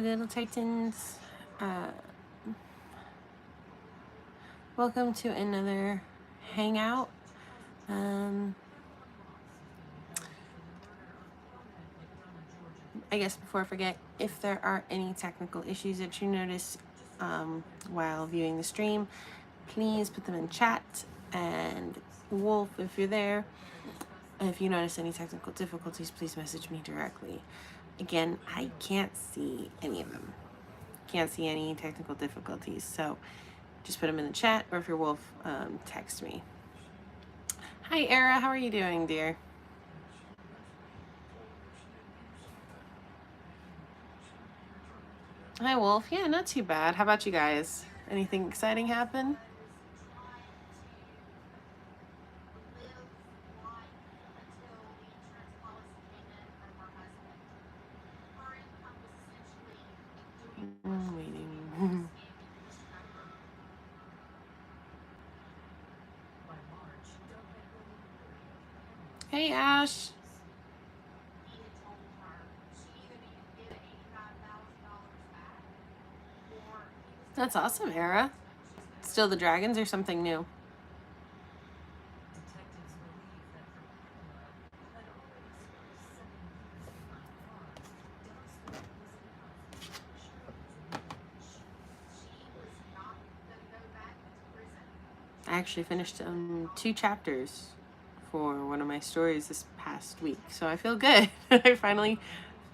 little Titans. Uh, welcome to another Hangout. I guess before I forget, if there are any technical issues that you notice while viewing the stream, please put them in chat. And Wolf, if you're there, if you notice any technical difficulties, please message me directly. Again, I can't see any of them. Can't see any technical difficulties, so just put them in the chat, or if you're Wolf, text me. Hi, Era. How are you doing, dear? Hi, Wolf. Yeah, not too bad. How about you guys? Anything exciting happen? I'm waiting. Hey, Ash. That's awesome, Era. Still the dragons or something new? I actually finished 2 chapters for one of my stories this past week, so I feel good. I finally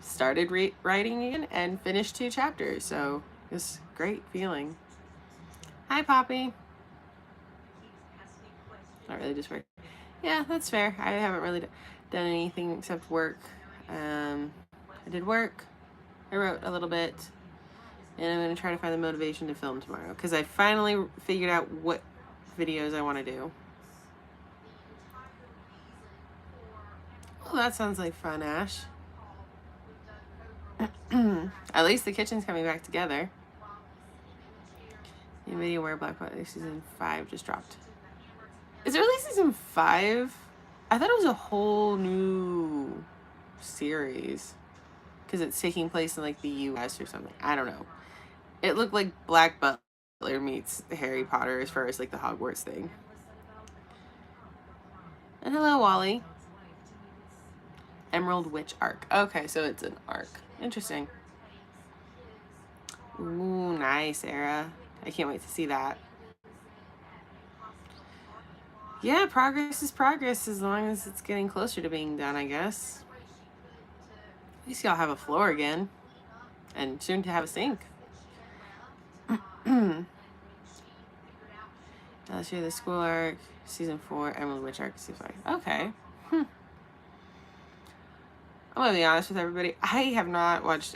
started writing again and finished 2 chapters, so it's a great feeling. Hi, Poppy. Not really, just work. Yeah, that's fair. I haven't really done anything except work. I did work. I wrote a little bit, and I'm going to try to find the motivation to film tomorrow because I finally figured out what videos I want to do. Oh, that sounds like fun, Ash. At least the kitchen's coming back together. New video where Black Panther season 5 just dropped. Is it really season 5? I thought it was a whole new series because it's taking place in like the US or something. I don't know. It looked like Black Butler meets Harry Potter as far as like the Hogwarts thing. And hello, Wally. Emerald Witch arc. Okay, so it's an arc. Interesting. Ooh, nice, Era. I can't wait to see that. Yeah, progress is progress as long as it's getting closer to being done, I guess. At least y'all have a floor again. And soon to have a sink. Last year, the school arc, season 4, Emerald Witch arc, season 5. Okay. I'm gonna be honest with everybody. I have not watched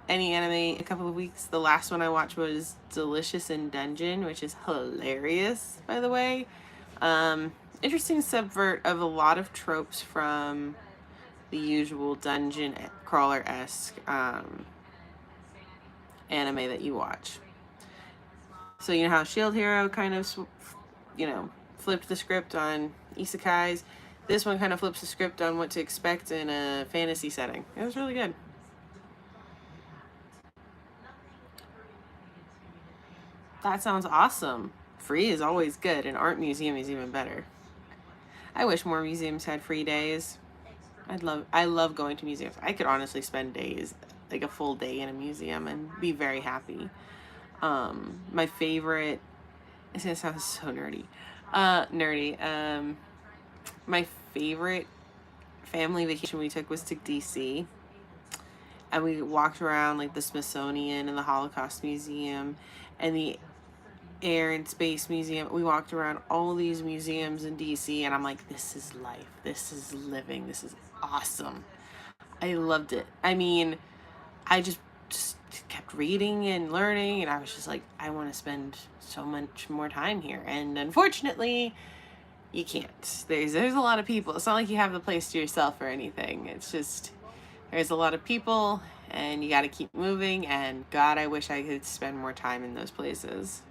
any anime in a couple of weeks. The last one I watched was Delicious in Dungeon, which is hilarious, by the way. Interesting subvert of a lot of tropes from the usual dungeon crawler-esque anime that you watch. So you know how Shield Hero kind of, flipped the script on isekais. This one kind of flips the script on what to expect in a fantasy setting. It was really good. That sounds awesome. Free is always good, and art museum is even better. I wish more museums had free days. I love going to museums. I could honestly spend days, like a full day in a museum, and be very happy. My favorite, it's gonna sound so nerdy. My favorite family vacation we took was to DC. And we walked around like the Smithsonian and the Holocaust Museum and the Air and Space Museum. We walked around all these museums in DC, and I'm like, this is life. This is living. This is awesome. I loved it. I mean, I just kept reading and learning, and I was just like, I want to spend so much more time here. And unfortunately, you can't. There's a lot of people. It's not like you have the place to yourself or anything. It's just there's a lot of people, and you got to keep moving. And God, I wish I could spend more time in those places.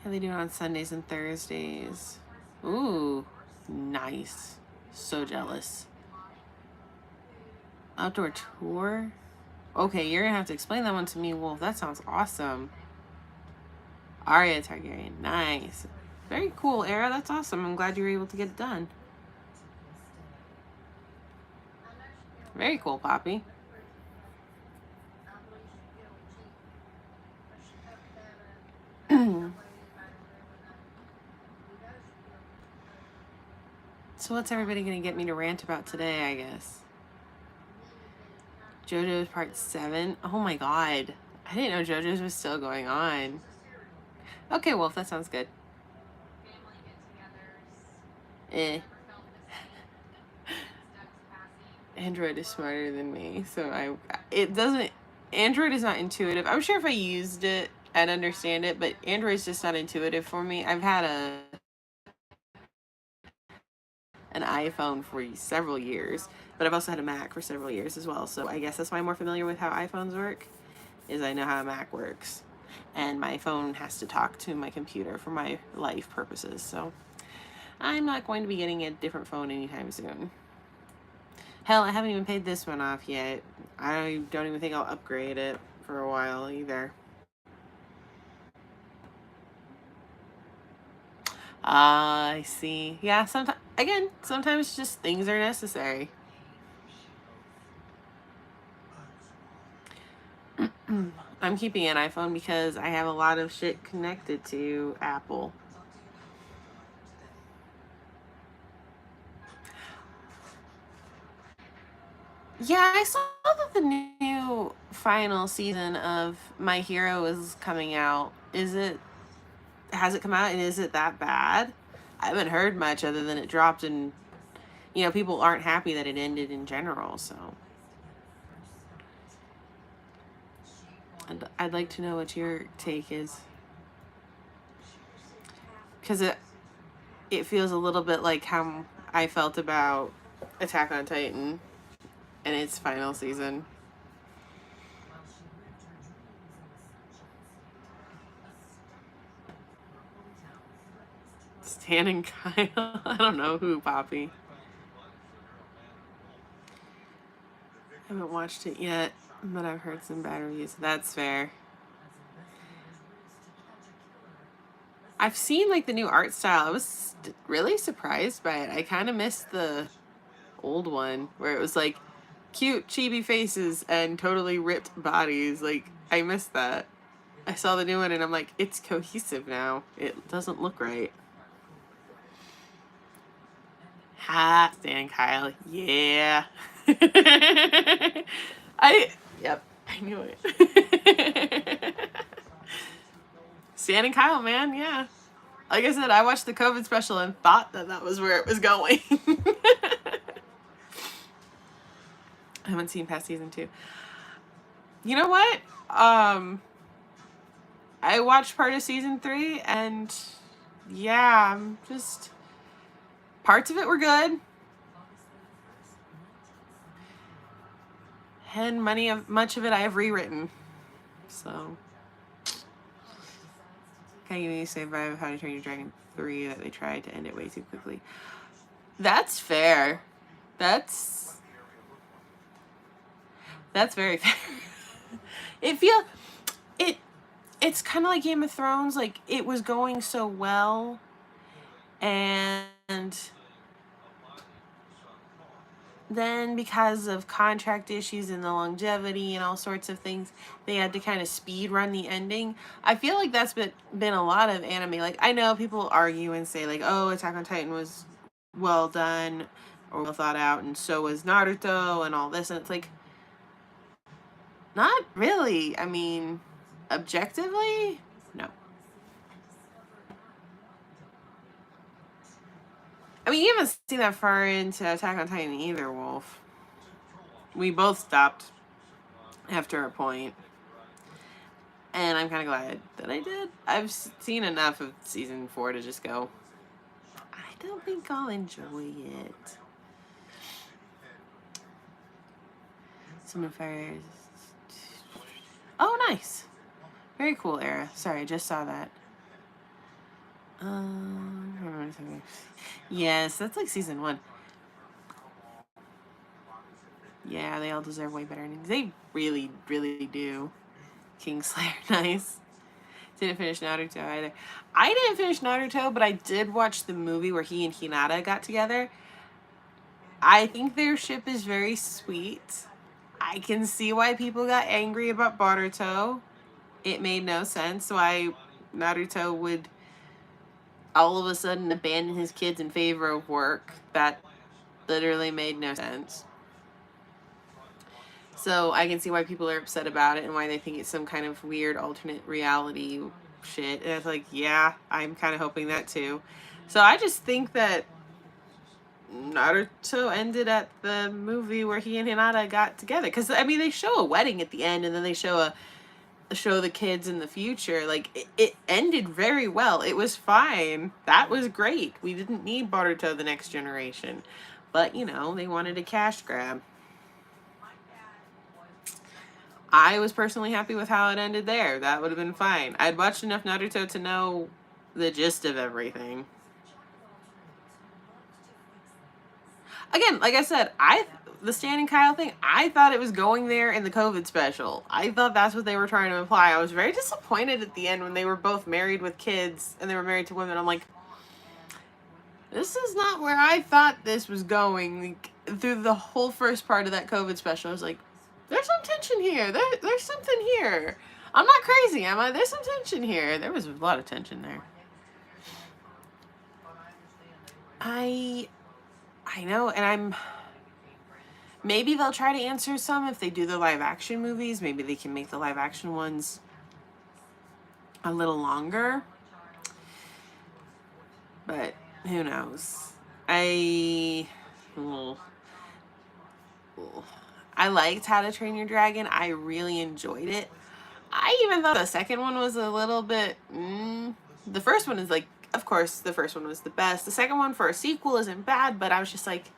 Yeah, they do it on Sundays and Thursdays. Ooh, nice. So jealous. Outdoor tour? Okay, you're gonna have to explain that one to me, Wolf. That sounds awesome. Arya Targaryen. Nice. Very cool, Era. That's awesome. I'm glad you were able to get it done. Very cool, Poppy. So what's everybody gonna get me to rant about today, I guess? JoJo's Part 7? Oh my god. I didn't know JoJo's was still going on. Okay, Wolf, that sounds good. Eh. Android is smarter than me, so it doesn't, Android is not intuitive. I'm sure if I used it, I'd understand it, but Android's just not intuitive for me. I've had an iPhone for several years, but I've also had a Mac for several years as well, so I guess that's why I'm more familiar with how iPhones work, is I know how a Mac works. And my phone has to talk to my computer for my life purposes, so I'm not going to be getting a different phone anytime soon. Hell, I haven't even paid this one off yet. I don't even think I'll upgrade it for a while either. I see. Yeah, sometimes just things are necessary. I'm keeping an iPhone because I have a lot of shit connected to Apple. Yeah, I saw that the new final season of My Hero is coming out. Has it come out, and is it that bad? I haven't heard much other than it dropped, and people aren't happy that it ended in general, so I'd like to know what your take is. Because it feels a little bit like how I felt about Attack on Titan and its final season. Stan and Kyle. I don't know who, Poppy. I haven't watched it yet, but I've heard some bad reviews. That's fair. I've seen like the new art style. I was really surprised by it. I kind of missed the old one where it was like cute chibi faces and totally ripped bodies. Like, I missed that. I saw the new one and I'm like, it's cohesive now. It doesn't look right. Ha, Stan Kyle. Yeah. Yep, I knew it. Stan and Kyle, man, yeah. Like I said, I watched the COVID special and thought that was where it was going. I haven't seen past season 2. You know what? I watched part of season 3, and yeah, just parts of it were good, and much of it I have rewritten. So, can you give me a say vibe of How to Train Your Dragon 3 that they tried to end it way too quickly? That's fair. That's very fair. It's kind of like Game of Thrones. Like, it was going so well, and then because of contract issues and the longevity and all sorts of things, they had to kind of speed run the ending. I feel like that's been a lot of anime. Like, I know people argue and say like, oh, Attack on Titan was well done or well thought out, and so was Naruto and all this, and it's like, not really. I mean, objectively, no. I mean, you haven't seen that far into Attack on Titan either, Wolf. We both stopped after a point. And I'm kind of glad that I did. I've seen enough of season 4 to just go, I don't think I'll enjoy it. Some fires. Oh, nice. Very cool, Era. Sorry, I just saw that. Yes, that's like season 1. Yeah, they all deserve way better endings. They really, really do. Kingslayer, nice. Didn't finish Naruto either. I didn't finish Naruto, but I did watch the movie where he and Hinata got together. I think their ship is very sweet. I can see why people got angry about Boruto. It made no sense why Naruto would all of a sudden abandon his kids in favor of work. That literally made no sense. So I can see why people are upset about it and why they think it's some kind of weird alternate reality shit. And it's like, yeah, I'm kind of hoping that too. So I just think that Naruto ended at the movie where he and Hinata got together. Because, I mean, they show a wedding at the end and then they show the kids in the future. Like, it ended very well. It was fine. That was great. We didn't need Boruto the next generation. But, you know, they wanted a cash grab. I was personally happy with how it ended there. That would have been fine. I'd watched enough Naruto to know the gist of everything. Again, like I said, the Stan and Kyle thing, I thought it was going there in the COVID special. I thought that's what they were trying to imply. I was very disappointed at the end when they were both married with kids and they were married to women. I'm like, this is not where I thought this was going. Like, through the whole first part of that COVID special, I was like, there's some tension here. There's something here. I'm not crazy, am I? There's some tension here. There was a lot of tension there. I know, and maybe they'll try to answer some if they do the live action movies. Maybe they can make the live action ones a little longer. But who knows? I liked How to Train Your Dragon. I really enjoyed it. I even thought the second one was a little bit... The first one is like, of course, the first one was the best. The second one for a sequel isn't bad, but I was just like,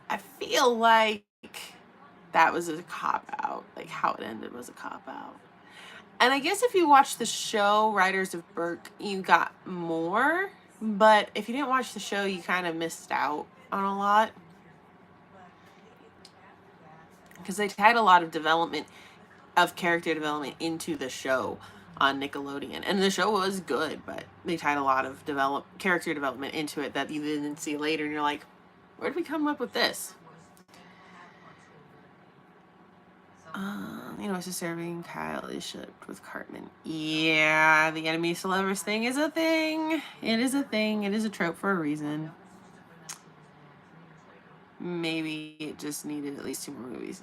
I feel like that was a cop-out. Like, how it ended was a cop-out. And I guess if you watch the show, Riders of Berk, you got more. But if you didn't watch the show, you kind of missed out on a lot. Because they tied a lot of character development into the show on Nickelodeon. And the show was good, but they tied a lot of character development into it that you didn't see later. And you're like, where did we come up with this? You know, it's disturbing. Kyle is shipped with Cartman. Yeah, the enemies to lovers thing is a thing. It is a thing. It is a trope for a reason. Maybe it just needed at least 2 more movies.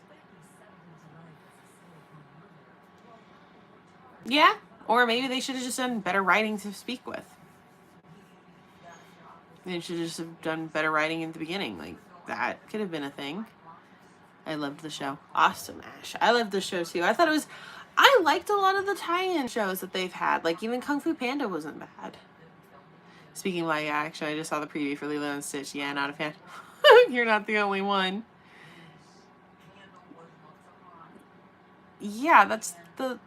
Yeah, or maybe they should have just done better writing to speak with. They should just have done better writing in the beginning. Like, that could have been a thing. I loved the show. Awesome, Ash. I loved the show too. I liked a lot of the tie-in shows that they've had. Like, even Kung Fu Panda wasn't bad. Speaking of, like, actually, I just saw the preview for Lilo and Stitch. Yeah, not a fan. You're not the only one. Yeah, that's the...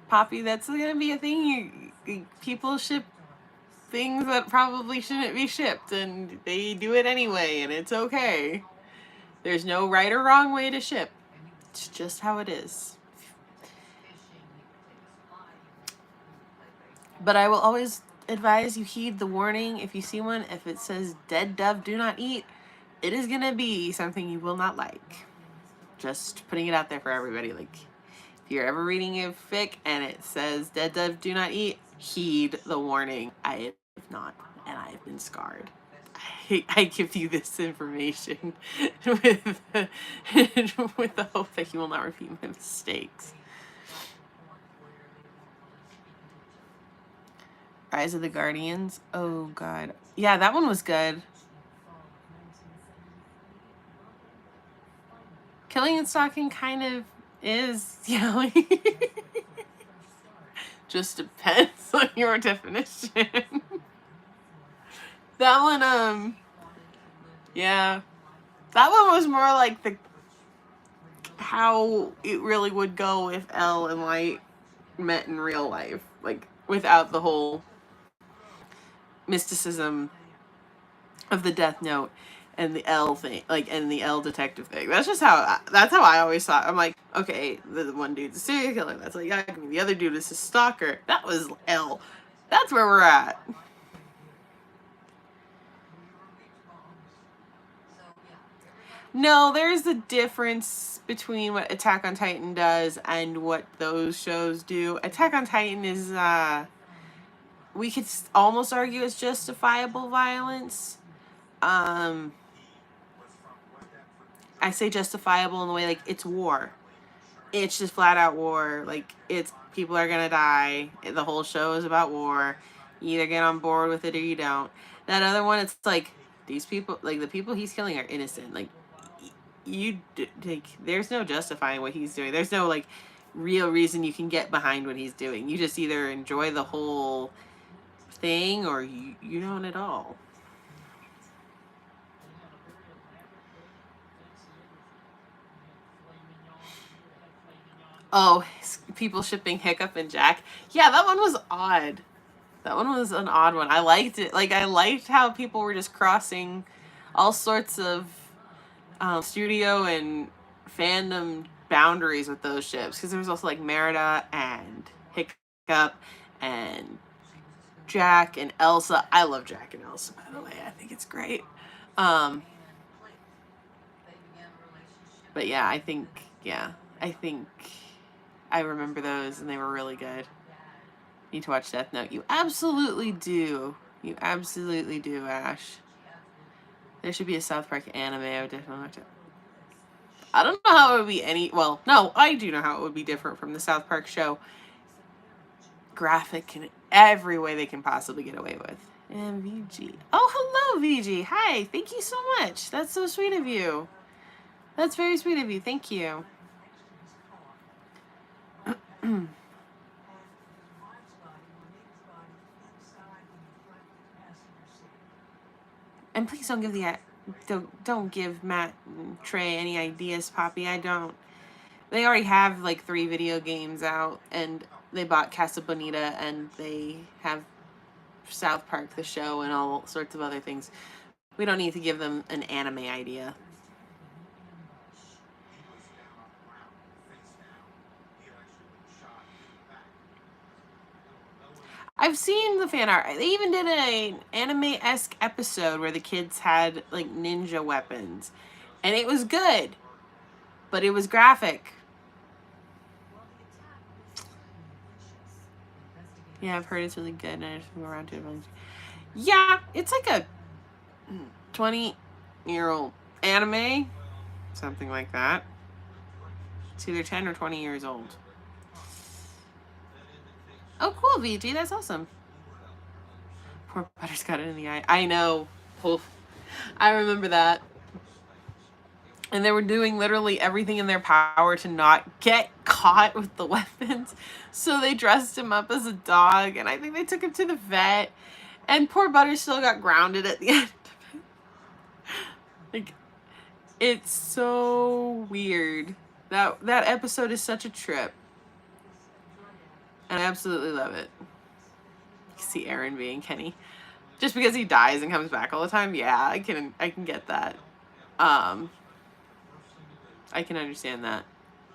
Poppy, that's going to be a thing. People ship things that probably shouldn't be shipped, and they do it anyway, and it's okay. There's no right or wrong way to ship. It's just how it is. But I will always advise you heed the warning. If you see one, if it says dead dove do not eat, it is going to be something you will not like. Just putting it out there for everybody. Like, if you're ever reading a fic and it says dead dove do not eat, heed the warning. I have not, and I have been scarred. I give you this information with the hope that you will not repeat my mistakes. Rise of the Guardians. Oh, God. Yeah, that one was good. Killing and Stalking kind of is, yeah, like... Just depends on your definition. That one, yeah. That one was more like how it really would go if Elle and Light met in real life. Like, without the whole mysticism of the Death Note. and the L thing, like, and the L detective thing. That's just that's how I always thought. I'm like, okay, the one dude's a serial killer. That's like, yeah, the other dude is a stalker. That was L. That's where we're at. No, there's a difference between what Attack on Titan does and what those shows do. Attack on Titan is, we could almost argue it's justifiable violence. I say justifiable in the way, like, it's war. It's just flat out war. Like, it's, people are gonna die. The whole show is about war. You either get on board with it or you don't. That other one, it's like, these people, like, the people he's killing are innocent. Like, like, there's no justifying what he's doing. There's no, like, real reason you can get behind what he's doing. You just either enjoy the whole thing or you don't at all. Oh, people shipping Hiccup and Jack. Yeah, that one was odd. That one was an odd one. I liked it. Like, I liked how people were just crossing all sorts of studio and fandom boundaries with those ships. Because there was also, like, Merida and Hiccup and Jack and Elsa. I love Jack and Elsa, by the way. I think it's great. But yeah, I think I remember those, and they were really good. Need to watch Death Note. You absolutely do. You absolutely do, Ash. There should be a South Park anime. I would definitely watch it. I don't know how it would be any... Well, no, I do know how it would be different from the South Park show. Graphic in every way they can possibly get away with. And VG. Oh, hello, VG. Hi. Thank you so much. That's so sweet of you. That's very sweet of you. Thank you. And please don't give don't give Matt and Trey any ideas, Poppy. I don't. They already have like 3 video games out, and they bought Casa Bonita, and they have South Park the show and all sorts of other things. We don't need to give them an anime idea. I've seen the fan art. They even did an anime-esque episode where the kids had like ninja weapons, and it was good, but it was graphic. Yeah, I've heard it's really good, and I just go around to it. Yeah, it's like a 20-year-old anime, something like that. It's either 10 or 20 years old. Oh, cool, VG. That's awesome. Poor Butter's got it in the eye. I know. Oof. I remember that. And they were doing literally everything in their power to not get caught with the weapons. So they dressed him up as a dog, and I think they took him to the vet. And poor Butter still got grounded at the end of it. Like, it's so weird. That episode is such a trip. And I absolutely love it. You see Aaron being Kenny. Just because he dies and comes back all the time, yeah, I can get that. I can understand that.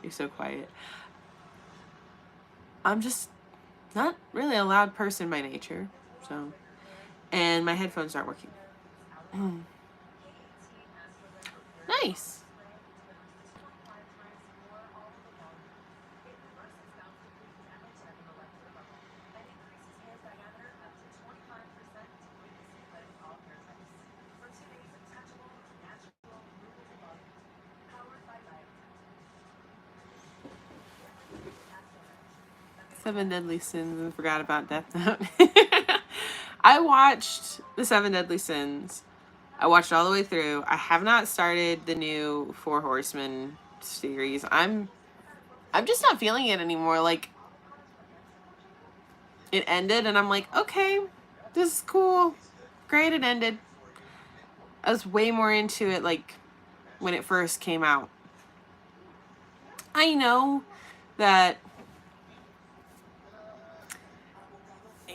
You're so quiet. I'm just not really a loud person by nature, so. And my headphones aren't working. Nice. Seven Deadly Sins and forgot about Death Note. I watched the 7 Deadly Sins. I watched all the way through. I have not started the new 4 Horsemen series. I'm just not feeling it anymore. Like, it ended and I'm like, okay, this is cool. Great, it ended. I was way more into it like when it first came out. I know that,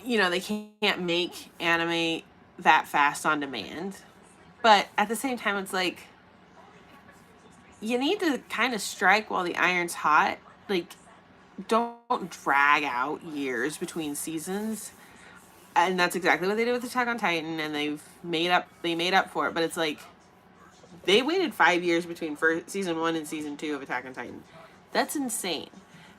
you know, they can't make anime that fast on demand. But at the same time, it's like, you need to kind of strike while the iron's hot. Like, don't drag out years between seasons. And that's exactly what they did with Attack on Titan, and they made up for it. But it's like, they waited 5 years between season 1 and season 2 of Attack on Titan. That's insane.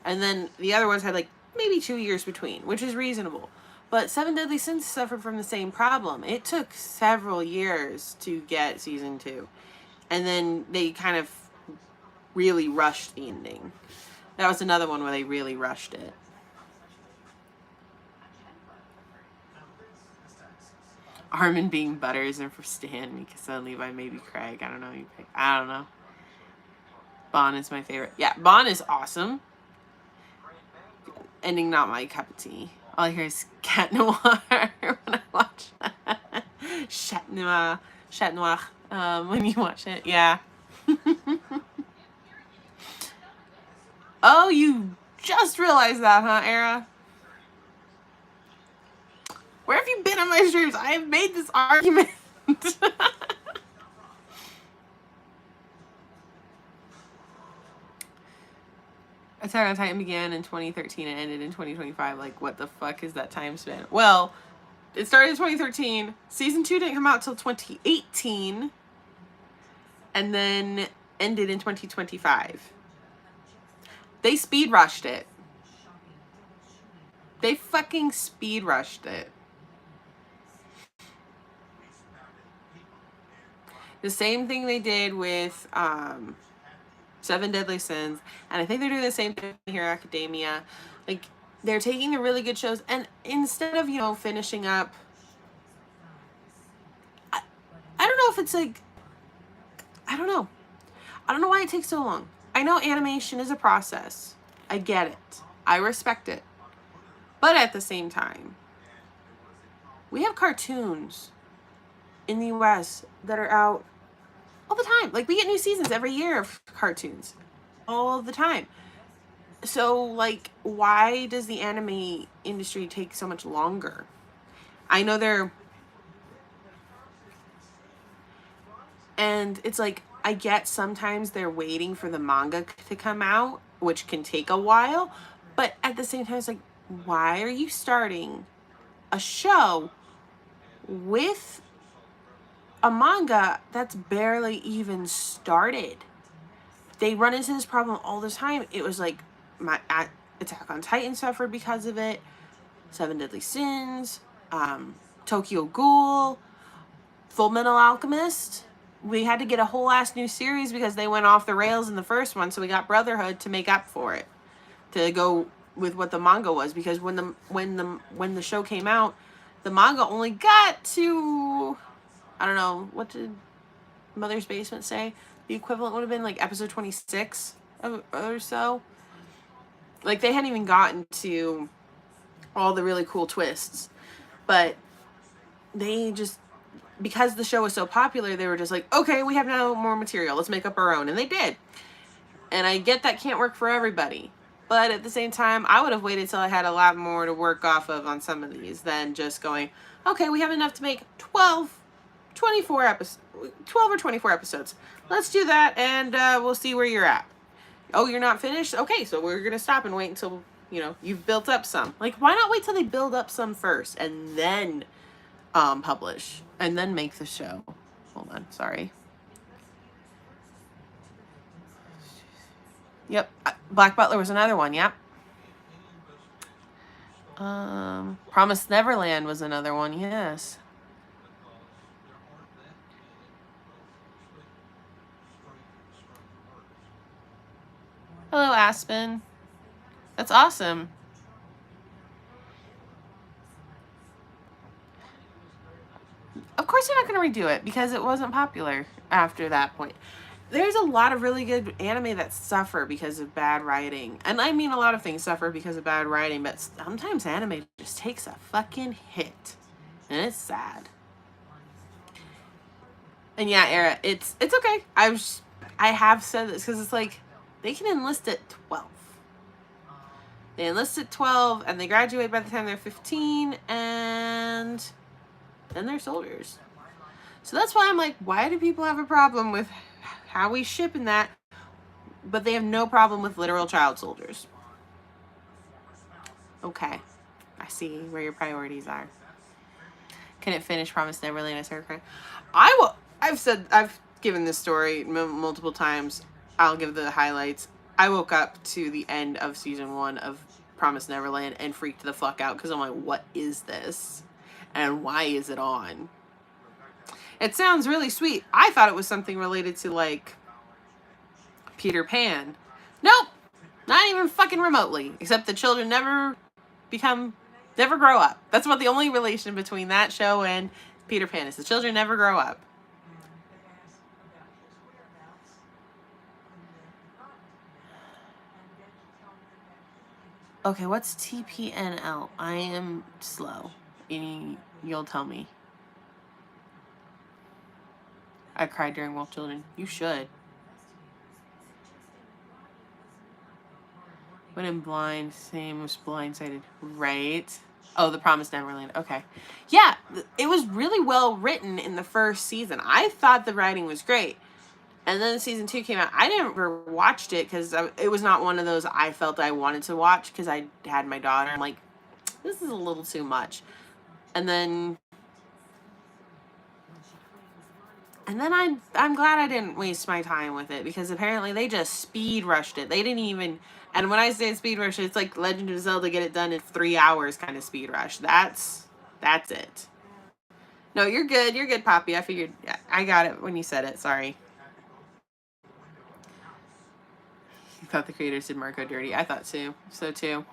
And then the other ones had like maybe 2 years between, which is reasonable. But Seven Deadly Sins suffered from the same problem. It took several years to get season 2. And then they kind of really rushed the ending. That was another one where they really rushed it. Armin being Butters and for Stan, Mika suddenly by maybe Craig. I don't know. I don't know. Bon is my favorite. Yeah, Bon is awesome. Ending not my cup of tea. All I hear is Cat Noir when I watch that. Chat Noir. When you watch it. Yeah. Oh, you just realized that, huh, Era? Where have you been on my streams? I have made this argument. Attack on Titan began in 2013 and ended in 2025. Like, what the fuck is that time span? Well, it started in 2013. Season 2 didn't come out till 2018. And then ended in 2025. They speed rushed it. They fucking speed rushed it. The same thing they did with Seven Deadly Sins, and I think they're doing the same thing here at Academia. Like, they're taking the really good shows, and instead of, you know, finishing up, I don't know if it's like, I don't know why it takes so long. I know animation is a process. I get it. I respect it. But at the same time, we have cartoons in the US that are out all the time. Like, we get new seasons every year of cartoons. All the time. So, like, why does the anime industry take so much longer? I know they're... And it's like, I get sometimes they're waiting for the manga to come out, which can take a while. But at the same time, it's like, why are you starting a show with a manga that's barely even started? They run into this problem all the time. It was like, Attack on Titan suffered because of it. Seven Deadly Sins, Tokyo Ghoul, Full Metal Alchemist. We had to get a whole ass new series because they went off the rails in the first one. So we got Brotherhood to make up for it, to go with what the manga was. Because when the show came out, the manga only got to, I don't know, what did Mother's Basement say? The equivalent would have been like episode 26 or so. Like, they hadn't even gotten to all the really cool twists. But they just, because the show was so popular, they were just like, okay, we have no more material. Let's make up our own. And they did. And I get that can't work for everybody. But at the same time, I would have waited till I had a lot more to work off of on some of these than just going, okay, we have enough to make 12 or 24 episodes. Let's do that, and we'll see where you're at. Oh, you're not finished? Okay, so we're going to stop and wait until, you know, you've built up some. Like, why not wait till they build up some first and then publish and then make the show? Hold on, sorry. Yep, Black Butler was another one, yep. Promised Neverland was another one, yes. Hello, Aspen. That's awesome. Of course they're not going to redo it because it wasn't popular after that point. There's a lot of really good anime that suffer because of bad writing. And I mean, a lot of things suffer because of bad writing, but sometimes anime just takes a fucking hit. And it's sad. And yeah, Era, it's okay. I have said this because it's like, they can enlist at 12. They enlist at 12 and they graduate by the time they're 15, and then they're soldiers. So that's why I'm like, why do people have a problem with how we ship in that, but they have no problem with literal child soldiers? Okay, I see where your priorities are. Can it finish Promised Neverland? I started crying. I will. I've given this story multiple times. I'll give the highlights. I woke up to the end of season 1 of Promised Neverland and freaked the fuck out because I'm like, what is this? And why is it on? It sounds really sweet. I thought it was something related to like Peter Pan. Nope. Not even fucking remotely. Except the children never grow up. That's about the only relation between that show and Peter Pan is the children never grow up. Okay, what's TPNL? I am slow. You'll tell me. I cried during Wolf Children. You should. When in Blind, same was Blindsided. Right. Oh, The Promised Neverland. Okay. Yeah, it was really well written in the first season. I thought the writing was great. And then season 2 came out. I never watched it because it was not one of those I felt I wanted to watch because I had my daughter. I'm like, this is a little too much. And then I'm glad I didn't waste my time with it because apparently they just speed rushed it. They didn't even, and when I say speed rush, it's like Legend of Zelda, get it done in 3 hours kind of speed rush. That's it. No, you're good. You're good, Poppy. I figured I got it when you said it. Sorry. You thought the creators did Marco dirty. I thought so too.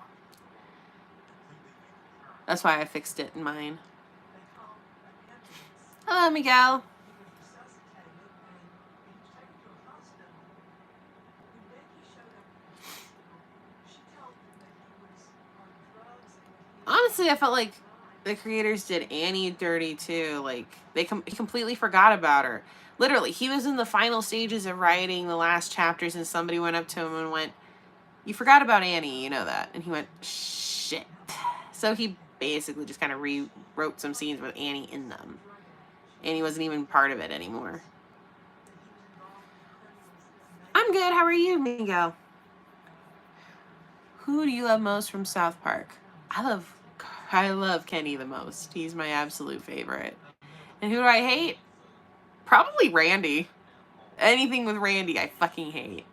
That's why I fixed it in mine. Hello, Miguel. Honestly, I felt like the creators did Annie dirty too. Like they completely forgot about her. Literally, he was in the final stages of writing the last chapters, and somebody went up to him and went, "You forgot about Annie, you know that?" And he went, "Shit." So he basically just kind of rewrote some scenes with Annie in them. Annie wasn't even part of it anymore. I'm good. How are you, Miguel? Who do you love most from South Park? I love Kenny the most. He's my absolute favorite. And who do I hate? Probably Randy. Anything with Randy, I fucking hate.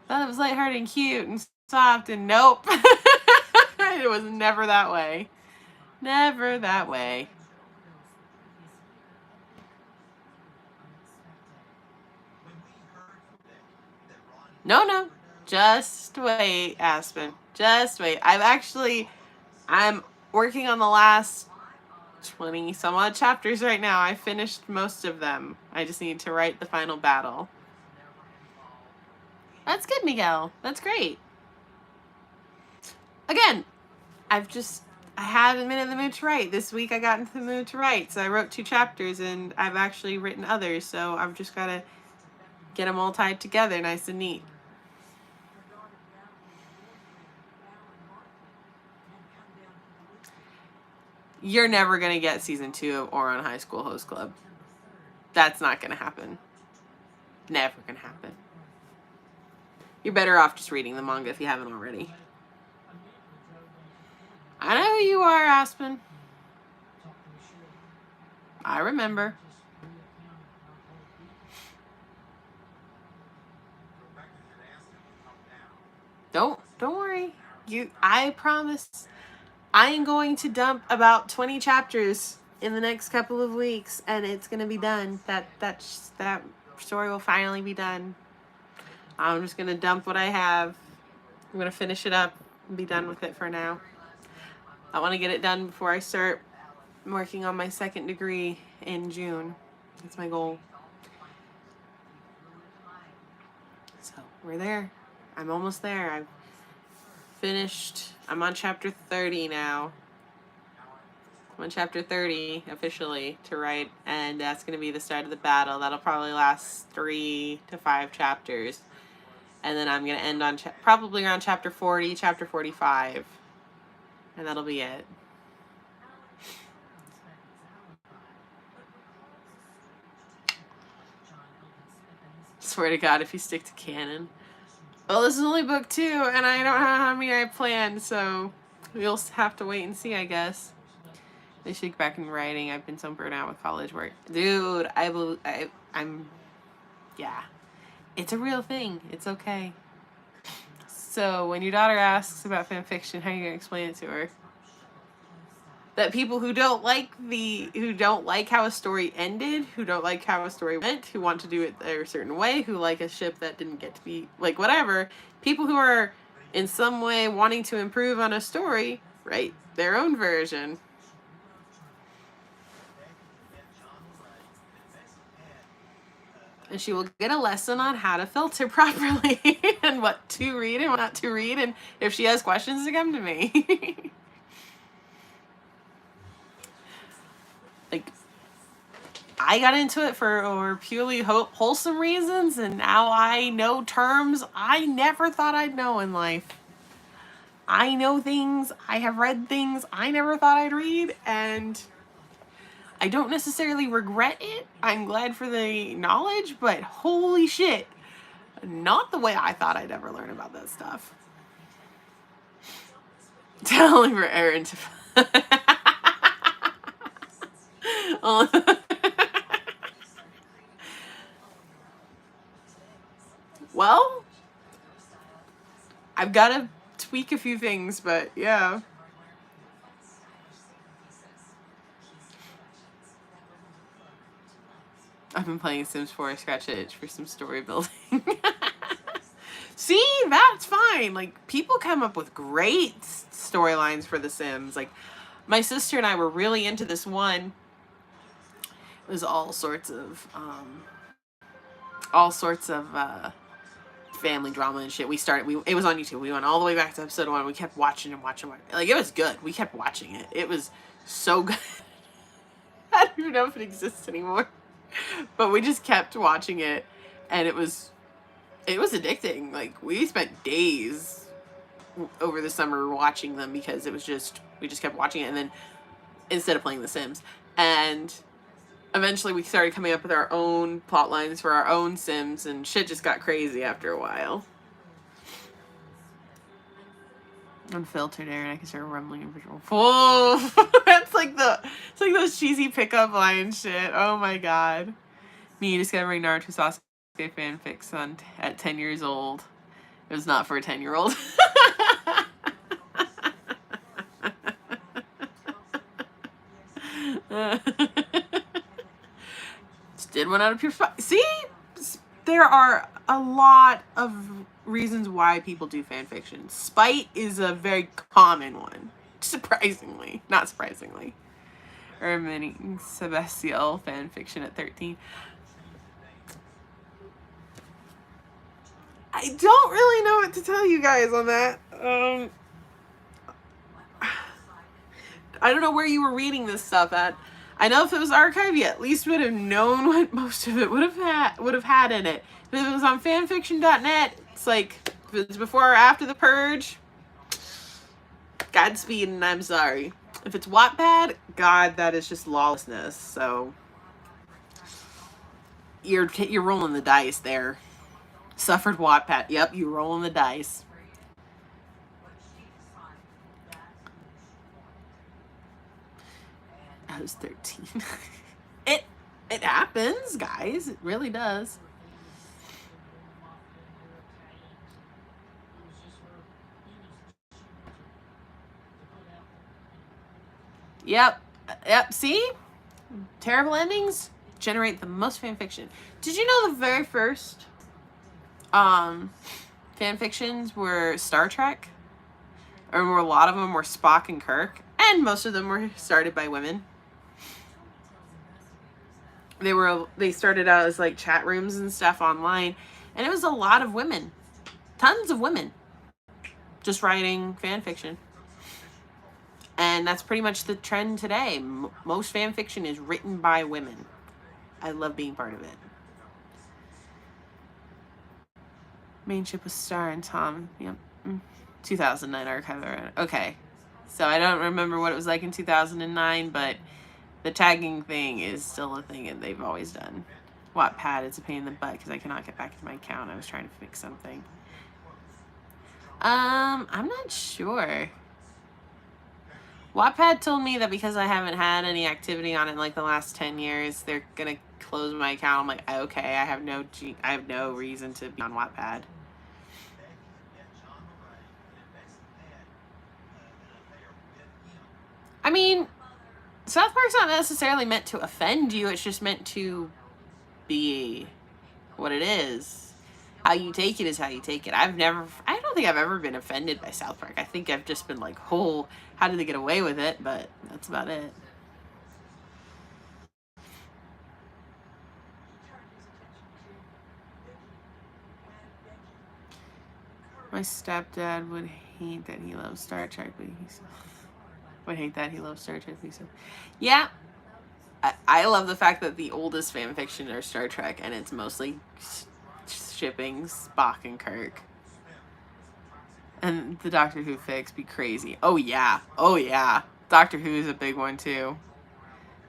Thought it was lighthearted and cute and soft, and nope. It was never that way. Never that way. No. Just wait, Aspen. Just wait. I'm working on the last 20 some odd chapters right now. I finished most of them. I just need to write the final battle. That's good, Miguel. That's great. Again, I haven't been in the mood to write. This week I got into the mood to write, so I wrote 2 chapters, and I've actually written others, so I've just got to get them all tied together nice and neat. You're never going to get season 2 of Ouran High School Host Club. That's not going to happen. Never going to happen. You're better off just reading the manga if you haven't already. I know who you are, Aspen. I remember. Don't worry. I promise. I am going to dump about 20 chapters in the next couple of weeks, and it's going to be done. That story will finally be done. I'm just going to dump what I have. I'm going to finish it up and be done with it for now. I want to get it done before I start working on my 2nd degree in June. That's my goal. So we're there. I'm almost there. I've finished. I'm on chapter 30 now. I'm on chapter 30 officially to write, and that's going to be the start of the battle. That'll probably last 3 to 5 chapters. And then I'm going to end on probably around chapter 40, chapter 45. And that'll be it. Swear to God, if you stick to canon. Well, this is only book 2, and I don't know how many I planned, so we'll have to wait and see, I guess. They should get back in writing. I've been so burnt out with college work. Dude, I'm, yeah. It's a real thing. It's okay. So, when your daughter asks about fan fiction, how are you going to explain it to her? That people who don't like how a story ended, who don't like how a story went, who want to do it their certain way, who like a ship that didn't get to be, like, whatever, people who are in some way wanting to improve on a story, write their own version. And she will get a lesson on how to filter properly and what to read and what not to read, and if she has questions, to come to me. Like, I got into it for purely wholesome reasons, and now I know terms I never thought I'd know in life. I know things, I have read things I never thought I'd read, and I don't necessarily regret it. I'm glad for the knowledge, but holy shit, not the way I thought I'd ever learn about that stuff. Telling for Aaron to... Well, I've got to tweak a few things, but yeah. I've been playing Sims 4 Scratch Itch for some story building. See, that's fine. Like, people come up with great storylines for The Sims. Like, my sister and I were really into this one. It was all sorts of family drama and shit. It was on YouTube. We went all the way back to episode 1. We kept watching and watching. Like, it was good. We kept watching it. It was so good. I don't even know if it exists anymore. But we just kept watching it, and it was addicting. Like, we spent days over the summer watching them because we just kept watching it, and then instead of playing The Sims. And eventually we started coming up with our own plot lines for our own Sims, and shit just got crazy after a while. Unfiltered, Aaron, I can start rumbling in visual. Whoa! It's like those cheesy pickup line shit. Oh my god. Me discovering Naruto Sasuke fanfics at 10 years old. It was not for a 10-year-old. Just did one out of pure spite. See? There are a lot of reasons why people do fan fiction. Spite is a very common one. Surprisingly. Not surprisingly. Ermining Sebastiel fan fiction at 13. I don't really know what to tell you guys on that. I don't know where you were reading this stuff at. I know if it was archived, you at least would have known what most of it would have had in it. If it was on fanfiction.net, it's like, if it's before or after the purge, Godspeed and I'm sorry. If it's Wattpad, God, that is just lawlessness. So you're rolling the dice there. Suffered Wattpad. Yep, you're rolling the dice. I was 13. It happens, guys. It really does. Yep. See? Terrible endings generate the most fan fiction. Did you know the very first fan fictions were Star Trek? Or a lot of them were Spock and Kirk, and most of them were started by women. They started out as like chat rooms and stuff online, and it was a lot of women, tons of women, just writing fan fiction. And that's pretty much the trend today. Most fan fiction is written by women. I love being part of it. Main ship was Star and Tom. Yep. 2009 archive. Okay. So I don't remember what it was like in 2009, but the tagging thing is still a thing and they've always done. Wattpad is a pain in the butt because I cannot get back into my account. I was trying to fix something. I'm not sure. Wattpad told me that because I haven't had any activity on it in like the last 10 years, they're gonna close my account. I'm like, okay, I have no reason to be on Wattpad. I mean, South Park's not necessarily meant to offend you. It's just meant to be what it is. How you take it is how you take it. I don't think I've ever been offended by South Park. I think I've just been like, oh, how did they get away with it? But that's about it. My stepdad would hate that he loves Star Trek, but would hate that he loves Star Trek. Yeah, I love the fact that the oldest fan fiction are Star Trek, and it's mostly shipping Spock and Kirk. And the Doctor Who fics be crazy. Oh yeah, Doctor Who is a big one too.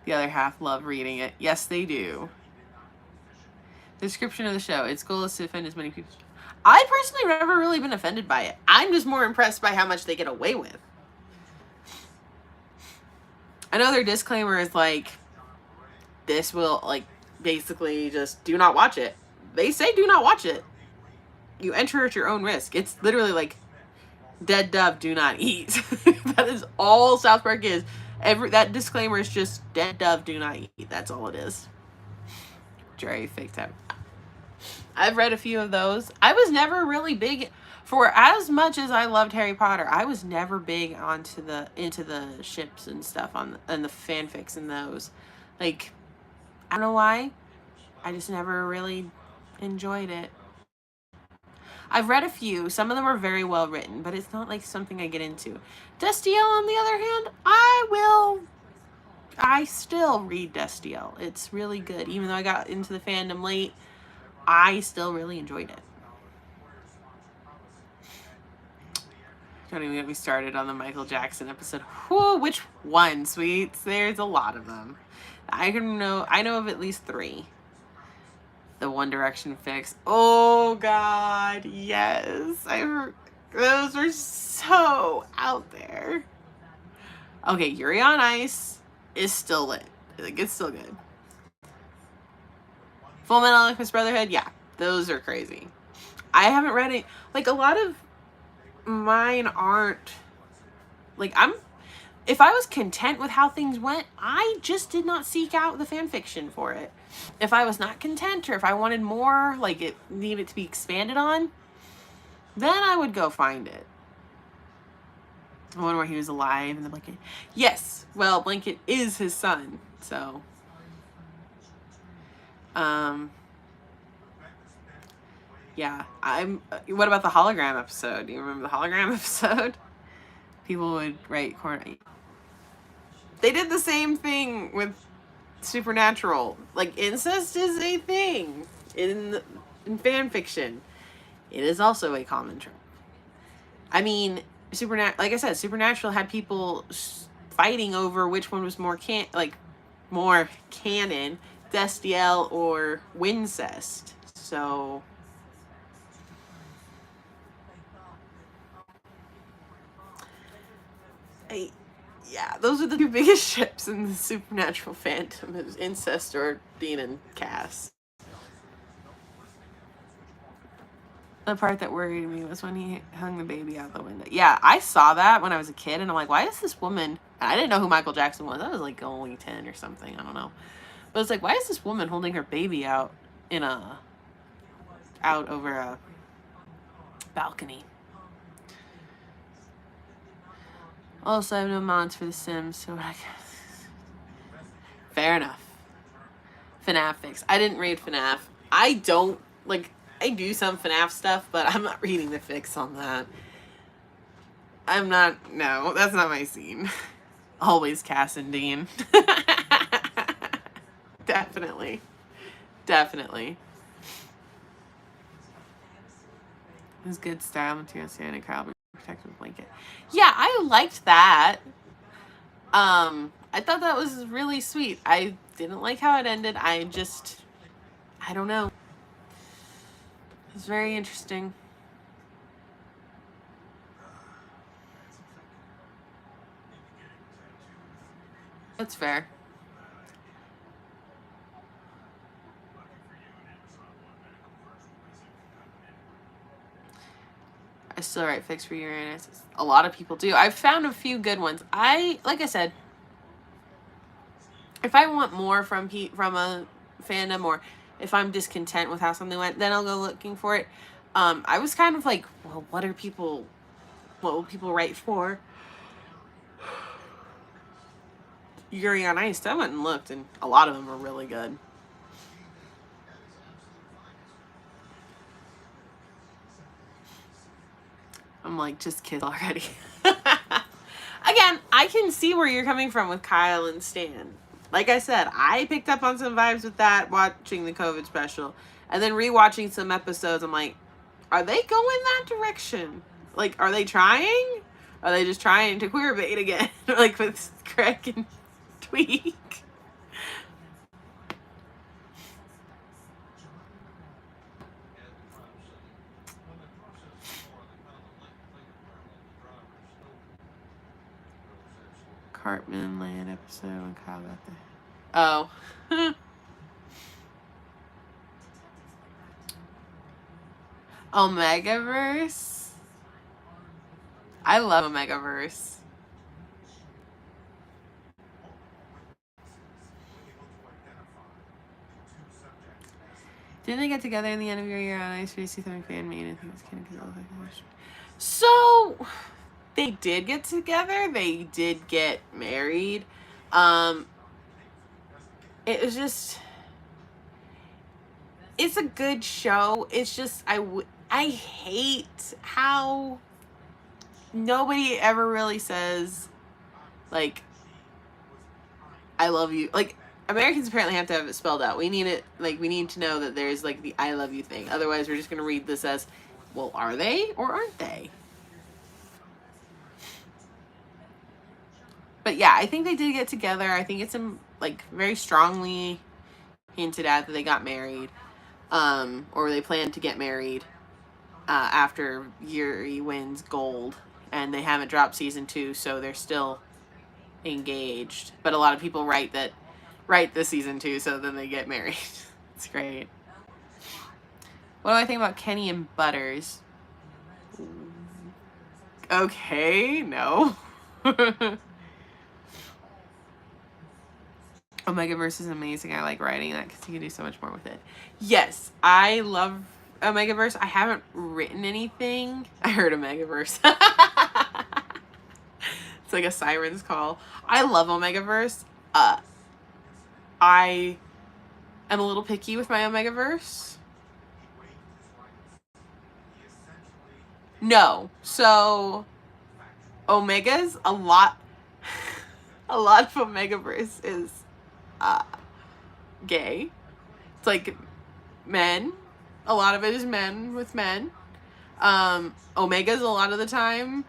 The other half love reading it. Yes, they do. Description of the show. Its goal is to offend as many people. I personally have never really been offended by it. I'm just more impressed by how much they get away with. I know their disclaimer is like, this will, like, basically just do not watch it. They say do not watch it. You enter at your own risk. It's literally like, dead dove, do not eat. That is all South Park is. That disclaimer is just dead dove, do not eat. That's all it is. Jerry fake time. I've read a few of those. I was never really big, for as much as I loved Harry Potter, I was never big into the ships and stuff and the fanfics and those. Like, I don't know why. I just never really enjoyed it. I've read a few. Some of them are very well written, but it's not like something I get into. Destiel, on the other hand, I still read Destiel. It's really good. Even though I got into the fandom late, I still really enjoyed it. Don't even get me started on the Michael Jackson episode. Whoa, which one, sweets? There's a lot of them. I know of at least 3. The One Direction fix. Oh God, yes. Those were so out there. Okay, Yuri on Ice is still lit. Like, it's still good. Full Metal Alchemist Brotherhood, yeah, those are crazy. I haven't read it. Like, a lot of mine aren't, like, if I was content with how things went, I just did not seek out the fan fiction for it. If I was not content, or if I wanted more, like it needed to be expanded on, then I would go find it. The one where he was alive in the blanket. Yes, well, Blanket is his son, so. Yeah, what about the hologram episode? Do you remember the hologram episode? People would write corner. They did the same thing with Supernatural. Like, incest is a thing in fan fiction. It is also a common trope. I mean, like I said, Supernatural had people fighting over which one was more canon, Destiel or Wincest. So yeah, those are the 2 biggest ships in the Supernatural fandom. It was Incest or Dean and Cass. The part that worried me was when he hung the baby out the window. Yeah, I saw that when I was a kid, and I'm like, why is this woman... I didn't know who Michael Jackson was. I was like only 10 or something. I don't know. But it's like, why is this woman holding her baby out over a balcony? Also, I have no mods for The Sims, so I guess. Fair enough. FNAF fix. I didn't read FNAF. I do some FNAF stuff, but I'm not reading the fix on that. No, that's not my scene. Always Cass and Dean. Definitely. It was good style material, and a Kyle protective blanket. Yeah, I liked that. I thought that was really sweet. I didn't like how it ended. I I don't know. It's very interesting. That's fair. I still write fics for Uranus. A lot of people do. I've found a few good ones. Like I said, if I want more from a fandom, or if I'm discontent with how something went, then I'll go looking for it. I was kind of like, well, what will people write for Yuri on Ice? I went and looked, and a lot of them are really good. I'm like, just kids already. Again, I can see where you're coming from with Kyle and Stan. Like I said, I picked up on some vibes with that watching the COVID special. And then rewatching some episodes, I'm like, are they going that direction? Like, are they trying? Are they just trying to queerbait again? Like with Craig and Tweak? Cartman Land episode when Kyle got there. Oh. Omegaverse? I love Omegaverse. Didn't they get together in the end of your year on Ice for C3 fan meeting? I think it was kind of because So they did get together. They did get married. It was just, it's a good show. It's just I hate how nobody ever really says like I love you. Like, Americans apparently have to have it spelled out. We need it, like, we need to know that there's like the I love you thing. Otherwise we're just gonna read this as, well, are they or aren't they? But yeah, I think they did get together. I think it's like very strongly hinted at that they got married, or they plan to get married after Yuri wins gold, and they haven't dropped season 2, so they're still engaged. But a lot of people write the season 2, so then they get married. It's great. What do I think about Kenny and Butters? Okay, no. Omegaverse is amazing. I like writing that because you can do so much more with it. Yes, I love Omegaverse. I haven't written anything. I heard Omegaverse. It's like a siren's call. I love Omegaverse. I am a little picky with my Omegaverse. No. So Omegas, a lot of Omegaverse is gay. It's like men. A lot of it is men with men. Omegas a lot of the time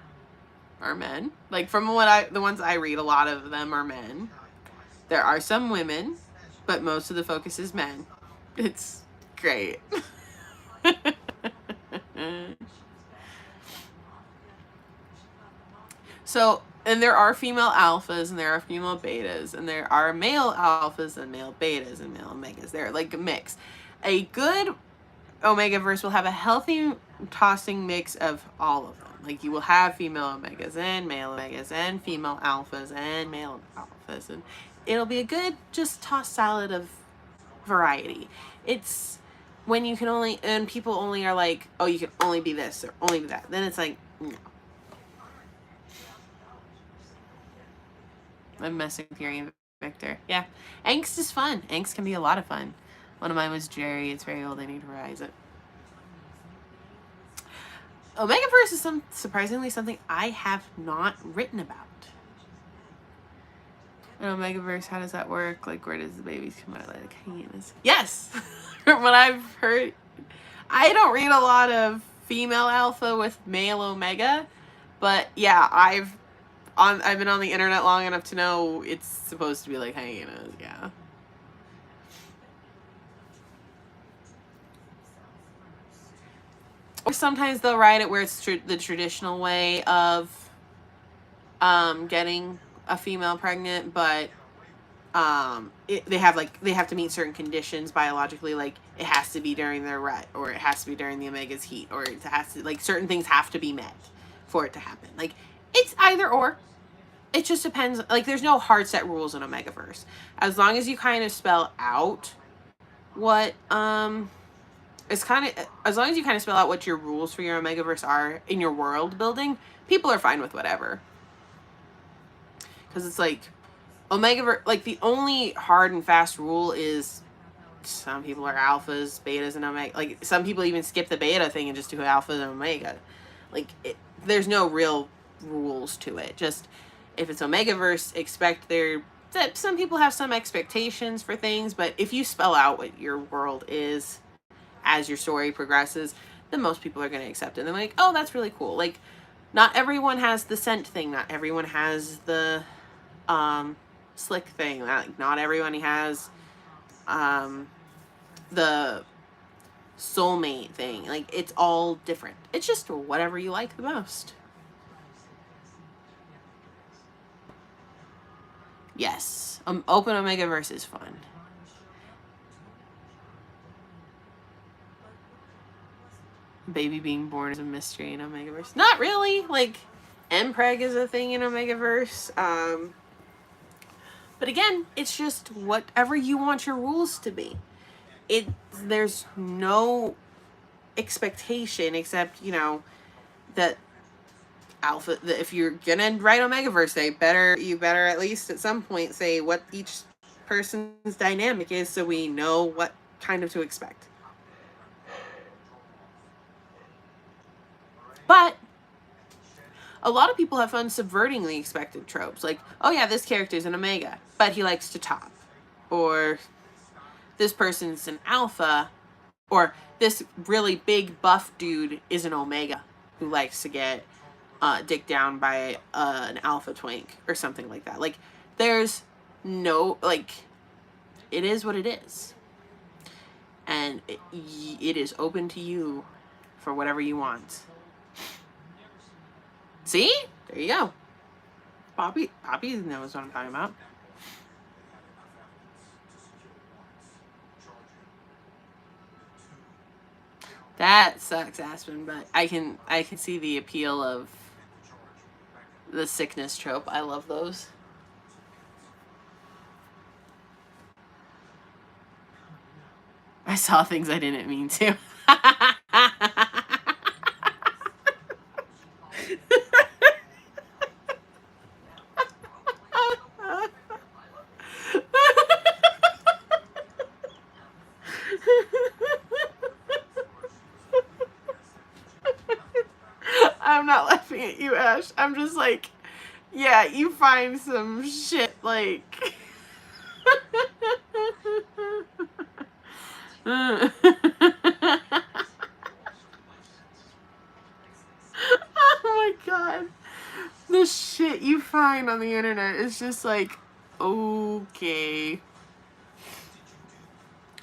are men. Like, from the ones I read, a lot of them are men. There are some women, but most of the focus is men. It's great. So, and there are female alphas and there are female betas, and there are male alphas and male betas and male omegas. They're like a mix. A good Omegaverse will have a healthy tossing mix of all of them. Like, you will have female omegas and male omegas and female alphas and male alphas, and it'll be a good just tossed salad of variety. It's when you can only, and people only are like, oh, you can only be this or only be that. Then it's like, no. I'm messing with Yuri and Victor. Yeah. Angst is fun. Angst can be a lot of fun. One of mine was Jerry. It's very old. I need to revise it. Omegaverse is surprisingly something I have not written about. Omegaverse, how does that work? Like, where does the babies come out? Like hyenas? Yes! From what I've heard. I don't read a lot of female alpha with male omega, but yeah, I've been on the internet long enough to know it's supposed to be like hyenas, yeah. Sometimes they'll write it where it's the traditional way of getting a female pregnant, but they have to meet certain conditions biologically, like it has to be during their rut, or it has to be during the omega's heat, or it has to, like, certain things have to be met for it to happen. Like, it's either or. It just depends. Like, there's no hard set rules in Omegaverse. As long as you kind of spell out what it's kind of, as long as you kind of spell out what your rules for your Omegaverse are in your world building, people are fine with whatever. Because it's like, Omegaverse, like, the only hard and fast rule is some people are alphas, betas, and omega. Like, some people even skip the beta thing and just do alphas and omega. Like, there's no real rules to it. Just, if it's Omegaverse, expect that some people have some expectations for things, but if you spell out what your world is as your story progresses, then most people are going to accept it. And they're like, oh, that's really cool. Like, not everyone has the scent thing. Not everyone has the slick thing. Not everyone has the soulmate thing. Like, it's all different. It's just whatever you like the most. Yes, open Omegaverse is fun. Baby being born is a mystery in Omegaverse. Not really. Like, MPreg is a thing in Omegaverse. But again, it's just whatever you want your rules to be. There's no expectation except, that alpha, if you're gonna write Omegaverse, you better at least at some point say what each person's dynamic is, so we know what kind of to expect. But a lot of people have fun subverting the expected tropes. Like, oh yeah, this character's an Omega, but he likes to top. Or this person's an alpha, or this really big buff dude is an Omega who likes to get dicked down by an alpha twink or something like that. Like, there's no, like, it is what it is. And it is open to you for whatever you want. See? There you go. Poppy knows what I'm talking about. That sucks, Aspen, but I can see the appeal of the sickness trope. I love those. I saw things I didn't mean to. I'm not laughing at you, Ash. I'm just like, yeah, you find some shit, like... Oh my god. The shit you find on the internet is just like, okay.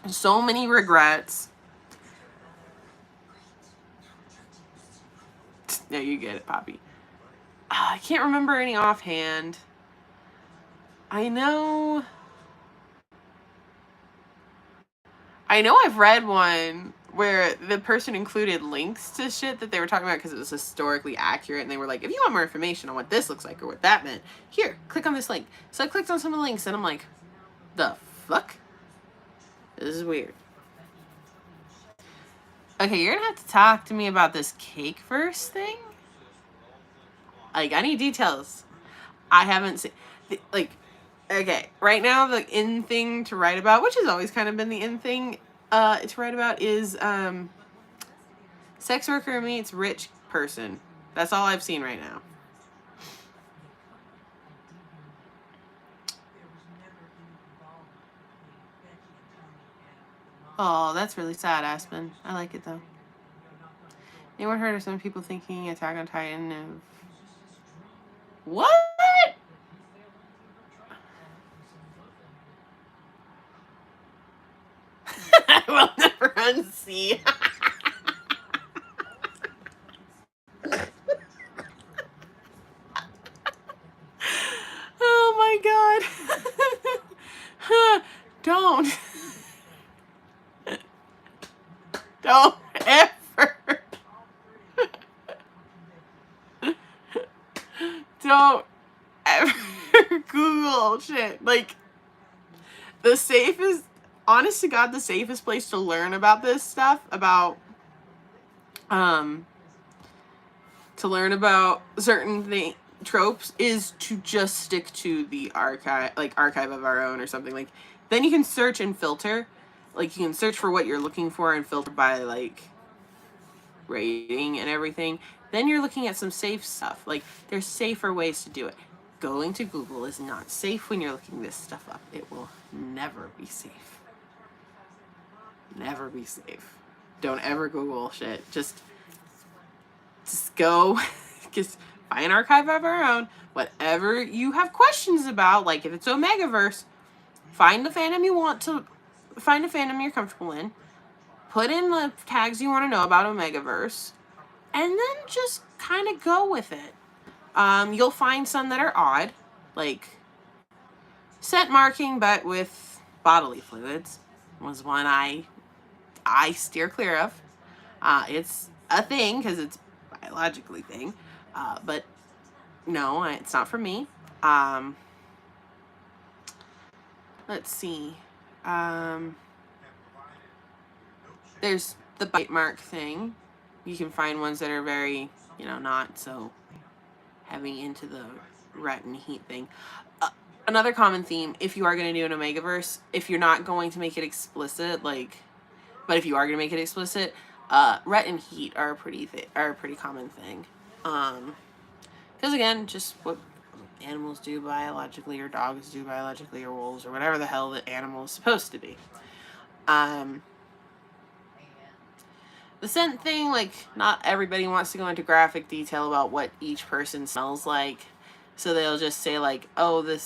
So many regrets. No, you get it, Poppy. I can't remember any offhand. I know I've read one where the person included links to shit that they were talking about because it was historically accurate, and they were like, if you want more information on what this looks like or what that meant, here, click on this link. So I clicked on some of the links, and I'm like, the fuck? This is weird. Okay, you're gonna have to talk to me about this cake verse thing. Like, I need details. I haven't seen... Like, okay, right now the in thing to write about, which has always kind of been the in thing to write about, is sex worker meets rich person. That's all I've seen right now. Oh, that's really sad, Aspen. I like it though. Anyone heard of some people thinking Attack on Titan of... What? I will never unsee. ever. Don't ever Google shit. Like, the safest, honest to God, the safest place to learn about this stuff, about, to learn about certain tropes, is to just stick to the archive, like Archive of Our Own or something. Like, then you can search and filter. Like, you can search for what you're looking for and filter by, like, rating and everything. Then you're looking at some safe stuff. Like, there's safer ways to do it. Going to Google is not safe when you're looking this stuff up. It will never be safe. Never be safe. Don't ever Google shit. Just go, just find Archive of Our Own. Whatever you have questions about, like if it's Omegaverse, find the fandom you want to, find a fandom you're comfortable in, put in the tags you want to know about Omegaverse, and then just kind of go with it. You'll find some that are odd, like scent marking but with bodily fluids was one I steer clear of. It's a thing because it's biologically thing, but no, it's not for me. Let's see. There's the bite mark thing. You can find ones that are very, not so heavy into the ret and heat thing. Another common theme, if you are going to do an Omegaverse, if you're not going to make it explicit, but if you are going to make it explicit, ret and heat are a pretty common thing. Because again, just what animals do biologically, or dogs do biologically, or wolves, or whatever the hell the animal is supposed to be. The scent thing, like, not everybody wants to go into graphic detail about what each person smells like. So they'll just say, like, oh, the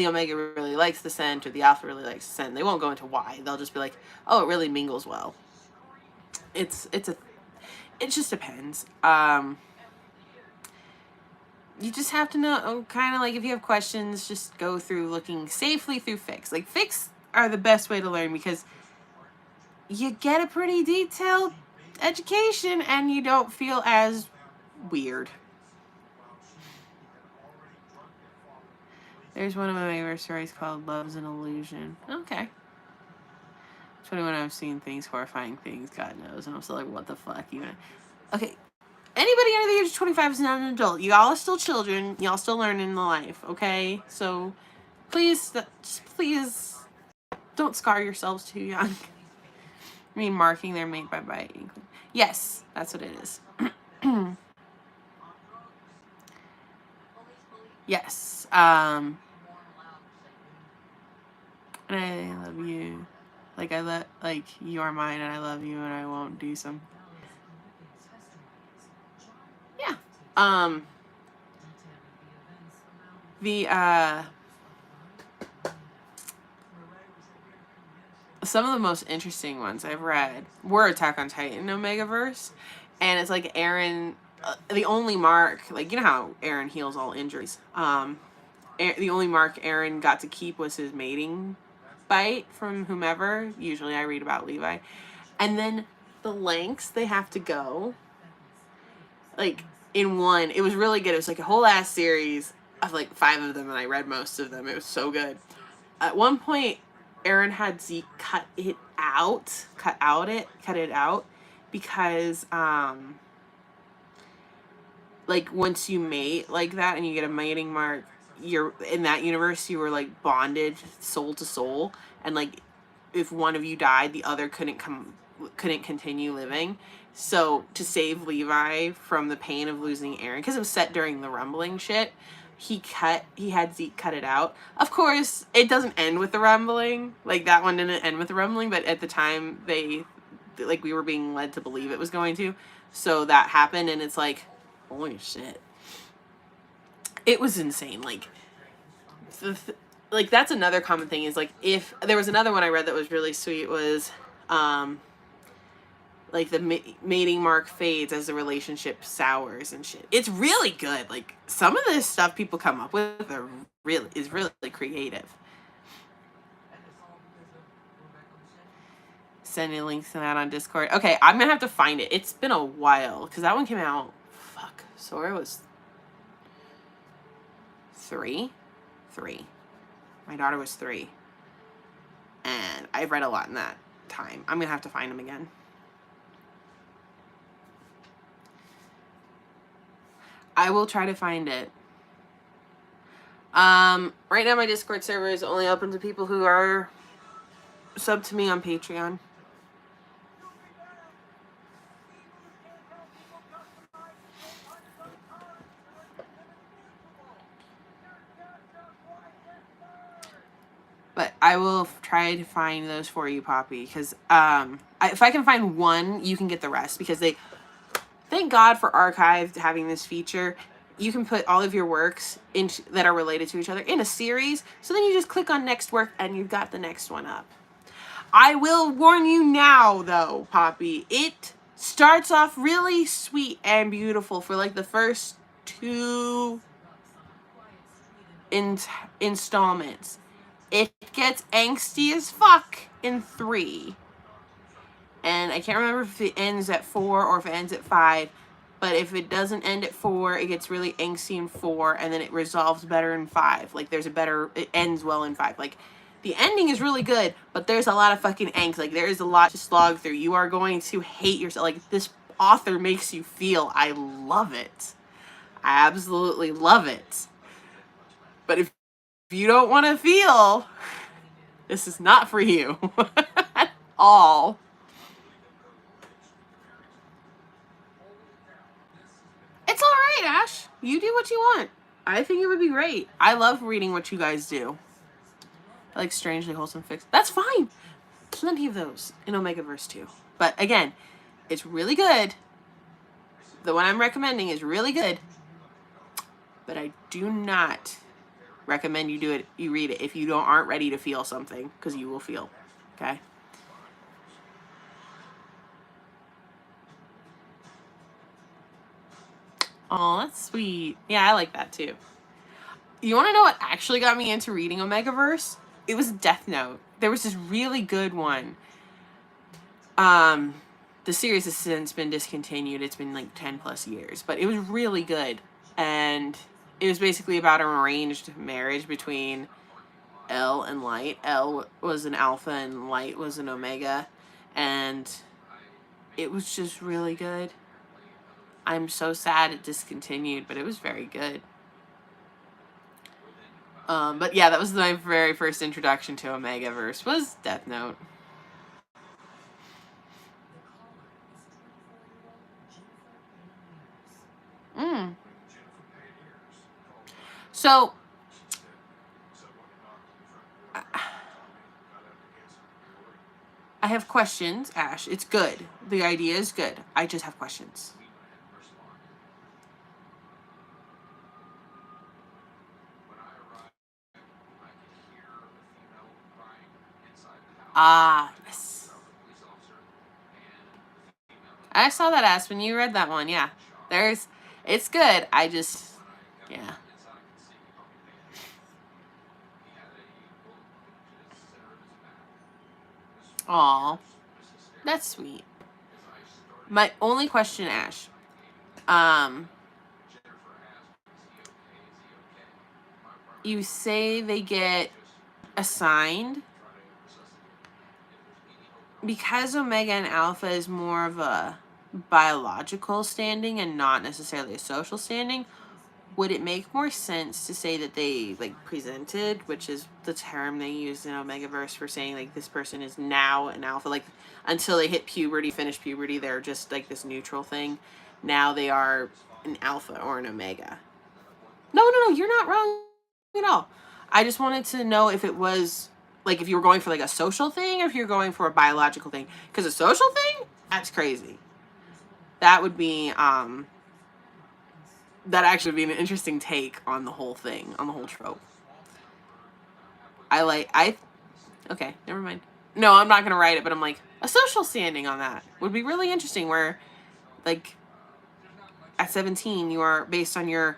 Omega really likes the scent, or the Alpha really likes the scent. They won't go into why. They'll just be like, oh, it really mingles well. It just depends. You just have to know, kind of like, if you have questions, just go through looking safely through fics. Like, fics are the best way to learn because you get a pretty detailed education and you don't feel as weird. There's one of my favorite stories called Love's an Illusion. Okay. 21, I've seen things, horrifying things, God knows. And I'm still like, what the fuck? Even. Okay. Anybody under the age of 25 is not an adult. Y'all are still children. Y'all still learning the life, okay? So please don't scar yourselves too young. I mean, marking their mate by biting. Yes, that's what it is. Yes. And I love you. Like, you are mine and I love you and I won't do some. Yeah. Some of the most interesting ones I've read were Attack on Titan Omegaverse, and it's like Eren, the only mark, like, you know how Eren heals all injuries. The only mark Eren got to keep was his mating bite from whomever. Usually I read about Levi. And then the lengths they have to go, like, in one, it was really good. It was like a whole ass series of like 5 of them, and I read most of them. It was so good. At one point, Eren had Zeke cut it out because like, once you mate like that and you get a mating mark, you're in that universe, you were like bonded soul to soul, and like if one of you died, the other couldn't continue living. So to save Levi from the pain of losing Eren, because it was set during the rumbling shit, he had Zeke cut it out. Of course, it doesn't end with the rumbling. Like, that one didn't end with the rumbling, but at the time we were being led to believe it was going to. So that happened, and it's like, holy shit. It was insane. Like, that's another common thing is, like, if there was another one I read that was really sweet was, like, the mating mark fades as the relationship sours and shit. It's really good. Like, some of this stuff people come up with is really creative. sending links to that on Discord. Okay, I'm gonna have to find it. It's been a while because that one came out. Fuck, Sora was 3. My daughter was 3, and I've read a lot in that time. I'm gonna have to find them again. I will try to find it. Right now my Discord server is only open to people who are sub to me on Patreon. But I will try to find those for you, Poppy, because if I can find one, you can get the rest, because they, thank God for Archived having this feature. You can put all of your works that are related to each other in a series, so then you just click on next work and you've got the next one up. I will warn you now, though, Poppy, it starts off really sweet and beautiful for like the first 2 installments. It gets angsty as fuck in 3. And I can't remember if it ends at 4 or if it ends at 5. But if it doesn't end at 4, it gets really angsty in 4, and then it resolves better in 5. Like, it ends well in 5. Like, the ending is really good, but there's a lot of fucking angst. Like, there is a lot to slog through. You are going to hate yourself. Like, this author makes you feel. I love it. I absolutely love it. But if you don't want to feel, this is not for you at all. It's all right, Ash. You do what you want. I think it would be great. I love reading what you guys do. I like strangely wholesome fics. That's fine. Plenty of those in Omegaverse too. But again, it's really good. The one I'm recommending is really good. But I do not recommend you read it if you aren't ready to feel something, because you will feel. Okay? Oh, that's sweet. Yeah, I like that too. You want to know what actually got me into reading Omegaverse? It was Death Note. There was this really good one. The series has since been discontinued. It's been like 10 plus years, but it was really good. And it was basically about an arranged marriage between L and Light. L was an alpha and Light was an omega. And it was just really good. I'm so sad it discontinued, but it was very good. But yeah, that was my very first introduction to Omegaverse, was Death Note. So, I have questions, Ash. It's good. The idea is good. I just have questions. Ah, yes. I saw that, Ash, when you read that one. Yeah. It's good. Yeah. Aw. That's sweet. My only question, Ash. You say they get assigned. Because Omega and Alpha is more of a biological standing and not necessarily a social standing, would it make more sense to say that they like presented, which is the term they use in Omegaverse for saying like this person is now an alpha, like until they hit puberty, finish puberty, they're just like this neutral thing. Now they are an alpha or an omega. No, you're not wrong at all. I just wanted to know if it was like if you were going for like a social thing or if you're going for a biological thing. Because a social thing, that's crazy. That would be that actually would be an interesting take on the whole thing, on the whole trope. Okay, never mind. No, I'm not gonna write it, but I'm like, a social standing on that would be really interesting, where like at 17 you are, based on your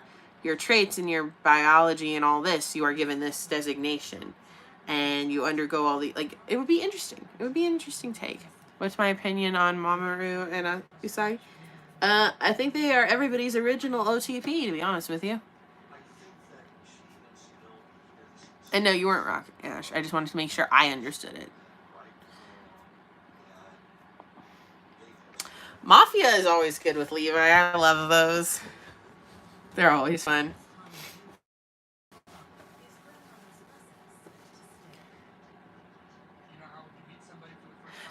traits and your biology and all this, you are given this designation and you undergo all the, like, it would be interesting. It would be an interesting take. What's my opinion on Mamoru and Usagi? I think they are everybody's original OTP, to be honest with you. And no, you weren't wrong, Ash. I just wanted to make sure I understood it. Mafia is always good with Levi. I love those. They're always fun.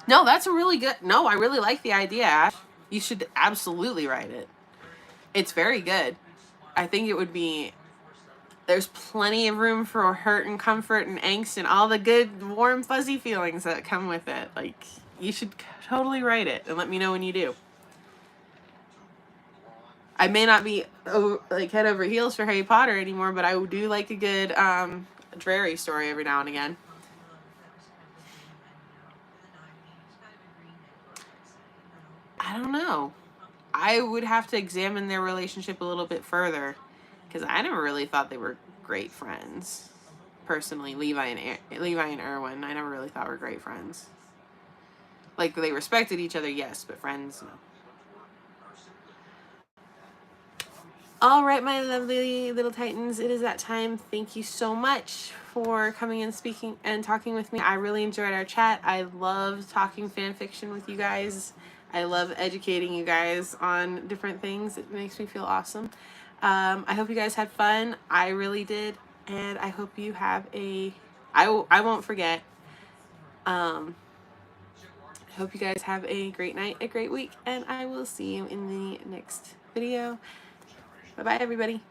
No, that's a really good... No, I really like the idea, Ash. You should absolutely write it. It's very good. I think it would be... There's plenty of room for hurt and comfort and angst and all the good, warm, fuzzy feelings that come with it. Like, you should totally write it and let me know when you do. I may not be like head over heels for Harry Potter anymore, but I do like a good dreary story every now and again. I don't know. I would have to examine their relationship a little bit further, because I never really thought they were great friends. Personally, Levi and Erwin, I never really thought were great friends. Like, they respected each other, yes, but friends, no. All right, my lovely little titans, it is that time. Thank you so much for coming and speaking and talking with me. I really enjoyed our chat. I love talking fan fiction with you guys. I love educating you guys on different things. It makes me feel awesome. I hope you guys had fun. I really did. And I hope you have a... I won't forget. I hope you guys have a great night, a great week, and I will see you in the next video. Bye-bye, everybody.